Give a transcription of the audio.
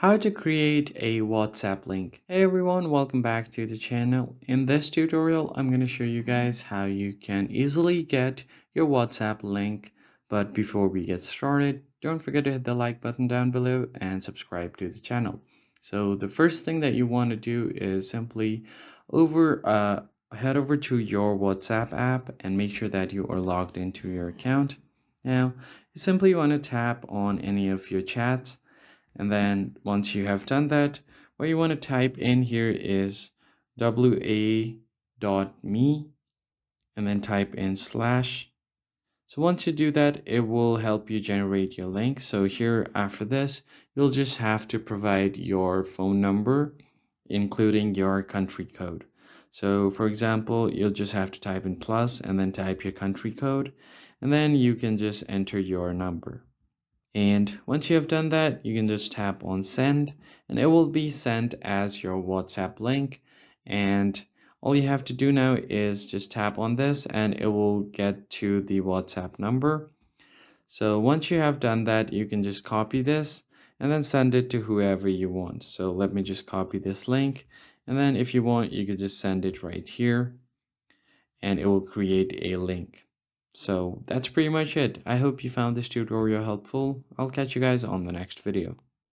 How to create a WhatsApp link. Hey everyone, welcome back to the channel. In this tutorial, I'm going to show you guys how you can easily get your WhatsApp link. But before we get started, don't forget to hit the like button down below and subscribe to the channel. So the first thing that you want to do is simply head over to your WhatsApp app and make sure that you are logged into your account. Now, you simply want to tap on any of your chats, and then once you have done that, what you want to type in here is wa.me and then type in slash. So once you do that, it will help you generate your link. So here after this, you'll just have to provide your phone number, including your country code. So for example, you'll just have to type in plus and then type your country code, and then you can just enter your number. And once you have done that, you can just tap on send and it will be sent as your WhatsApp link. And all you have to do now is just tap on this and it will get to the WhatsApp number. So once you have done that, you can just copy this and then send it to whoever you want. So let me just copy this link. And then if you want, you could just send it right here and it will create a link. So that's pretty much it. I hope you found this tutorial helpful. I'll catch you guys on the next video.